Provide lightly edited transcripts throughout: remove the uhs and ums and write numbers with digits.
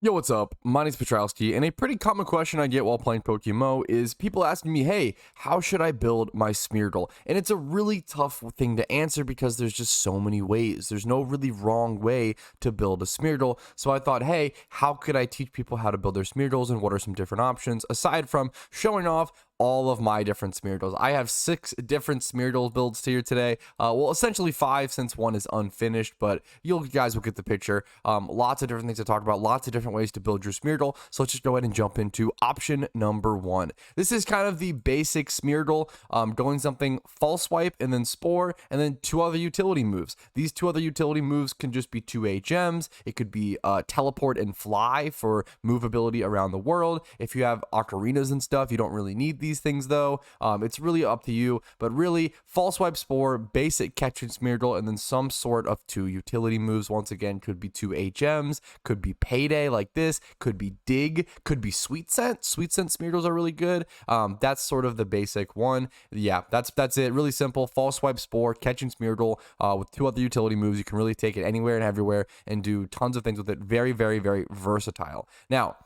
Yo, what's up? My name's Patrouski, and a pretty common question I get while playing PokeMMO is people asking me, hey, how should I build my Smeargle? And it's a really tough thing to answer because there's just so many ways. There's no really wrong way to build a Smeargle. So I thought, hey, how could I teach people how to build their Smeargles and what are some different options aside from showing off all of my different Smeargles. I have 6 different Smeargle builds here today. Well, essentially 5 since one is unfinished, but you guys will get the picture. Lots of different things to talk about, lots of different ways to build your Smeargle. So let's just go ahead and jump into option number 1. This is kind of the basic Smeargle, going something False Swipe and then Spore and then 2 other utility moves. These 2 other utility moves can just be 2 HMs. It could be Teleport and Fly for movability around the world. If you have ocarinas and stuff, you don't really need these things though. It's really up to you, but really False Swipe, Spore, basic catch and Smeargle, and then some sort of 2 utility moves. Once again, could be 2 HMs, could be Payday like this, could be Dig, could be Sweet Scent. Sweet Scent Smeargles are really good. That's sort of the basic one. Yeah, that's it. Really simple. False Swipe, Spore, catch and Smeargle with 2 other utility moves. You can really take it anywhere and everywhere and do tons of things with it. Very, very, very versatile. Now,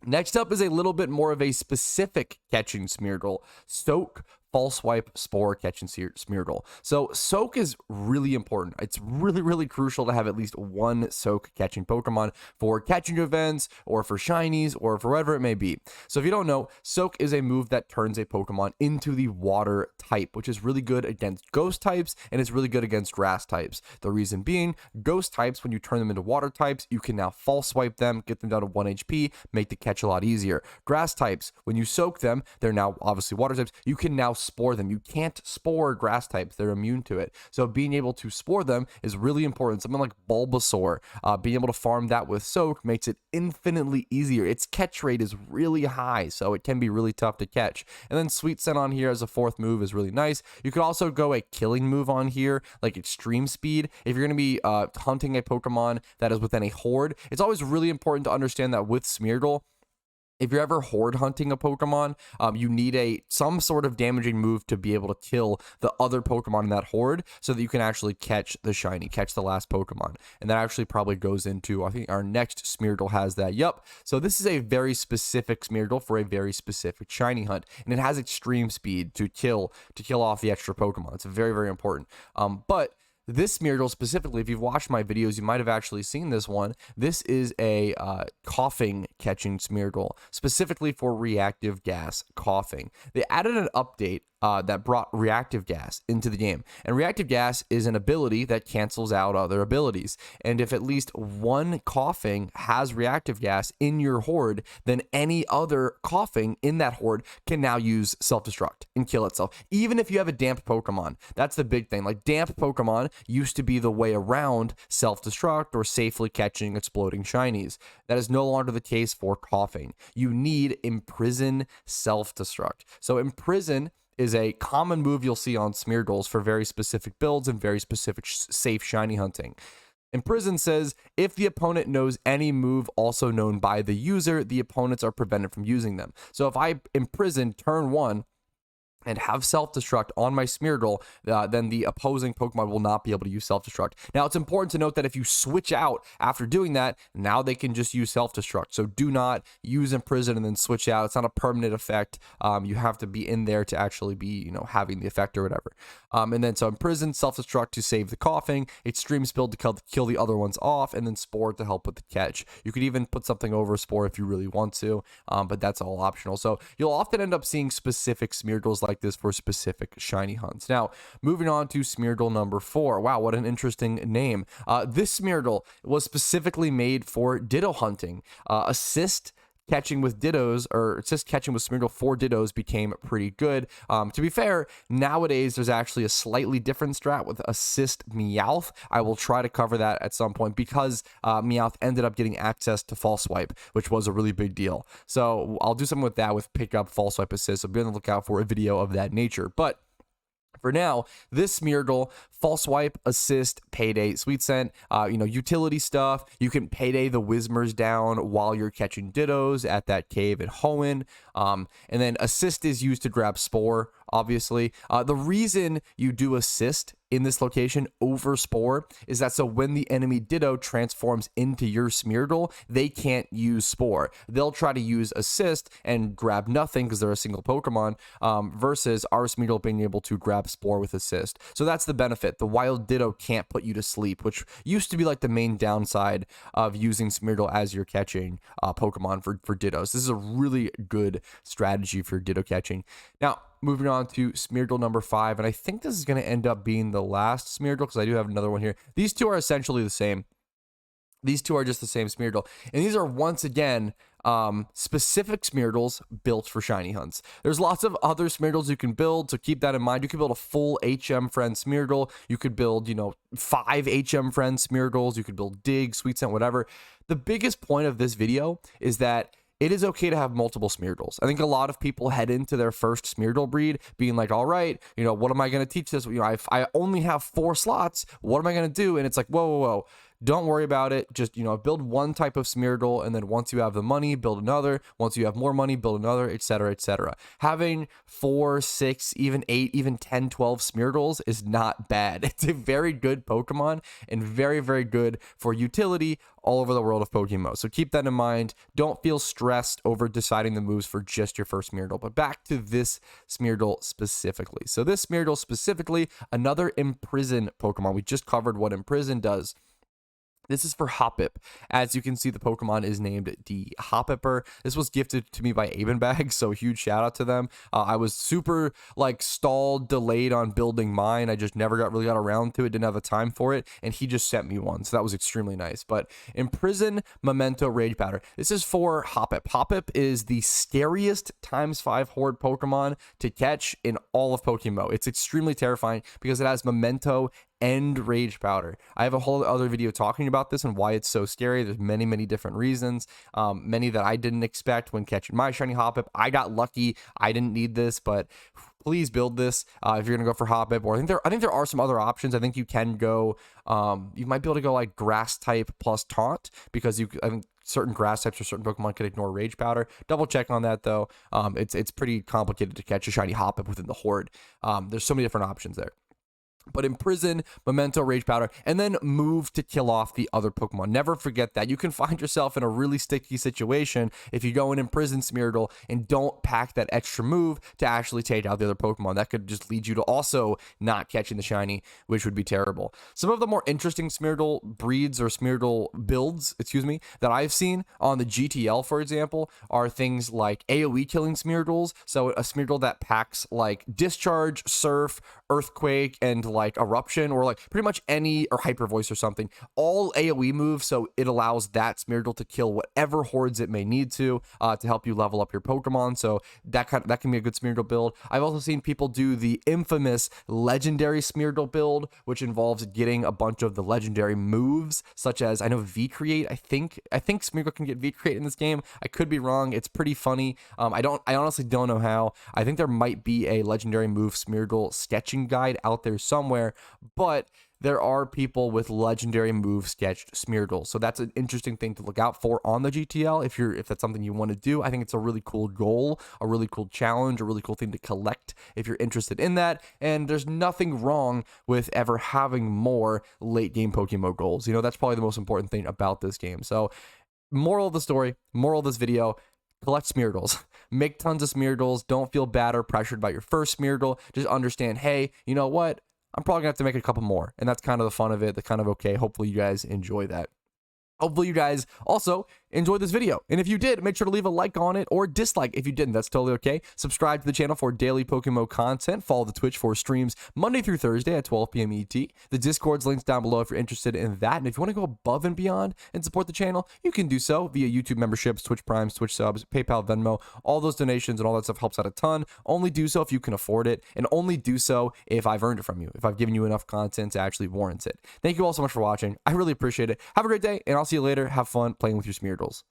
next up is a little bit more of a specific catching Smeargle. Soak, False Swipe, Spore, catch and Smeargle. So Soak is really important. It's really, really crucial to have at least one Soak catching Pokemon for catching events or for shinies or for whatever it may be. So if you don't know, Soak is a move that turns a Pokemon into the water type, which is really good against ghost types and it's really good against grass types. The reason being, ghost types, when you turn them into water types, you can now False Swipe them, get them down to 1 HP, make the catch a lot easier. Grass types, when you Soak them, they're now obviously water types, you can now Spore them. You can't Spore grass types, they're immune to it. So being able to Spore them is really important. Something like Bulbasaur, being able to farm that with Soak makes it infinitely easier. Its catch rate is really high, so it can be really tough to catch. And then Sweet Scent on here as a 4th move is really nice. You could also go a killing move on here, like Extreme Speed. If you're going to be hunting a Pokemon that is within a horde, it's always really important to understand that with Smeargle, if you're ever horde hunting a Pokemon, you need some sort of damaging move to be able to kill the other Pokemon in that horde so that you can actually catch the shiny, catch the last Pokemon. And that actually probably goes into, I think our next Smeargle has that. Yup. So this is a very specific Smeargle for a very specific shiny hunt. And it has extreme speed to kill off the extra Pokemon. It's very, very important. But this Smeargle specifically, if you've watched my videos, you might have actually seen this one. This is a coughing catching Smeargle, specifically for reactive gas coughing. They added an update that brought reactive gas into the game. And reactive gas is an ability that cancels out other abilities. And if at least one coughing has reactive gas in your horde, then any other coughing in that horde can now use self-destruct and kill itself. Even if you have a damp Pokemon. That's the big thing. Like damp Pokemon used to be the way around self-destruct or safely catching exploding shinies. That is no longer the case for coughing. You need Imprison self-destruct. So Imprison is a common move you'll see on Smeargles for very specific builds and very specific safe shiny hunting. Imprison says, if the opponent knows any move also known by the user, the opponents are prevented from using them. So if I Imprison turn 1, and have self-destruct on my Smeargle, then the opposing Pokemon will not be able to use self-destruct. Now, it's important to note that if you switch out after doing that, now they can just use self-destruct. So do not use Imprison and then switch out. It's not a permanent effect. You have to be in there to actually be, having the effect or whatever. And then so Imprison, self-destruct to save the coughing, Extreme Spill to kill the other ones off, and then Spore to help with the catch. You could even put something over Spore if you really want to, but that's all optional. So you'll often end up seeing specific Smeargles like this for specific shiny hunts. Now, moving on to Smeargle number 4. Wow, what an interesting name. This Smeargle was specifically made for Ditto hunting. Assist catching with Dittos, or assist catching with Smeargle for Dittos became pretty good. To be fair, nowadays there's actually a slightly different strat with assist Meowth. I will try to cover that at some point because Meowth ended up getting access to False Swipe, which was a really big deal. So I'll do something with that with pick up False Swipe assist. So be on the lookout for a video of that nature. But for now, this Smeargle, False Swipe, Assist, Payday, Sweet Scent, utility stuff. You can Payday the Whismers down while you're catching Dittos at that cave at Hoenn. And then Assist is used to grab Spore, obviously. The reason you do Assist in this location over Spore is that so when the enemy Ditto transforms into your Smeargle, they can't use Spore. They'll try to use Assist and grab nothing because they're a single Pokemon, versus our Smeargle being able to grab Spore with Assist. So that's the benefit. The wild Ditto can't put you to sleep, which used to be like the main downside of using Smeargle as you're catching Pokemon for Dittos. This is a really good strategy for Ditto catching. Now, moving on to Smeargle number 5, and I think this is going to end up being the last Smeargle because I do have another one here. These two are essentially the same. These two are just the same Smeargle, and these are once again specific Smeargles built for shiny hunts. There's lots of other Smeargles you can build, so keep that in mind. You could build a full HM friend Smeargle. You could build, 5 HM friend Smeargles. You could build Dig, Sweet Scent, whatever. The biggest point of this video is that it is okay to have multiple Smeargles. I think a lot of people head into their first Smeargle breed being like, all right, what am I going to teach this? I only have 4 slots. What am I going to do? And it's like, whoa. Don't worry about it. Just, build one type of Smeargle, and then once you have the money, build another. Once you have more money, build another, etc., etc. Having 4, 6, even 8, even 10, 12 Smeargles is not bad. It's a very good Pokemon and very, very good for utility all over the world of PokeMMO. So keep that in mind. Don't feel stressed over deciding the moves for just your first Smeargle. But back to this Smeargle specifically. So this Smeargle specifically, another Imprison Pokemon. We just covered what Imprison does. This is for Hoppip. As you can see, the Pokemon is named the Hoppipper. This was gifted to me by Abenbag, so huge shout out to them. I was super stalled, delayed on building mine. I just never really got around to it, didn't have the time for it, and he just sent me one, so that was extremely nice. But Imprison, Memento, Rage Powder. This is for Hoppip. Hoppip is the scariest ×5 Horde Pokemon to catch in all of PokeMMO. It's extremely terrifying because it has Memento and Rage Powder. I have a whole other video talking about this and why it's so scary. There's many different reasons, many that I didn't expect when catching my shiny Hoppip. I got lucky. I didn't need this, but please build this if you're gonna go for Hoppip. Or I think there are some other options. I think you can go. You might be able to go like Grass type plus Taunt because I think certain grass types or certain Pokemon could ignore Rage Powder. Double check on that though. It's pretty complicated to catch a shiny Hoppip within the Horde. There's so many different options there. But Imprison, Memento, Rage Powder, and then move to kill off the other Pokemon. Never forget that. You can find yourself in a really sticky situation if you go and Imprison Smeargle and don't pack that extra move to actually take out the other Pokemon. That could just lead you to also not catching the shiny, which would be terrible. Some of the more interesting Smeargle breeds or Smeargle builds, that I've seen on the GTL, for example, are things like AoE killing Smeargles. So a Smeargle that packs like Discharge, Surf, Earthquake, and like Eruption, or like pretty much any, or Hyper Voice or something, all AoE moves, so it allows that Smeargle to kill whatever hordes it may need to help you level up your Pokemon. So that can be a good Smeargle build. I've also seen people do the infamous legendary Smeargle build, which involves getting a bunch of the legendary moves, such as, I know V-Create. I think Smeargle can get V-Create in this game. I could be wrong. It's pretty funny. I honestly don't know how. I think there might be a legendary move Smeargle sketching guide out there somewhere, but there are people with legendary move sketched Smeargle. So that's an interesting thing to look out for on the GTL if that's something you want to do. I think it's a really cool goal, a really cool challenge, a really cool thing to collect if you're interested in that. And there's nothing wrong with ever having more late game PokeMMO goals. That's probably the most important thing about this game. So moral of the story, moral of this video, collect Smeargles. Make tons of Smeargles. Don't feel bad or pressured by your first Smeargle. Just understand, hey, you know what? I'm probably gonna have to make a couple more. And that's kind of the fun of it. That's kind of okay. Hopefully you guys enjoy that. Hopefully you guys also enjoyed this video. And if you did, make sure to leave a like on it or dislike if you didn't. That's totally okay. Subscribe to the channel for daily PokeMMO content. Follow the Twitch for streams Monday through Thursday at 12 p.m. ET. The Discord's links down below if you're interested in that. And if you want to go above and beyond and support the channel, you can do so via YouTube memberships, Twitch Primes, Twitch subs, PayPal, Venmo. All those donations and all that stuff helps out a ton. Only do so if you can afford it, and only do so if I've earned it from you, if I've given you enough content to actually warrant it. Thank you all so much for watching. I really appreciate it. Have a great day, and I'll see you later. Have fun playing with your Smeargles.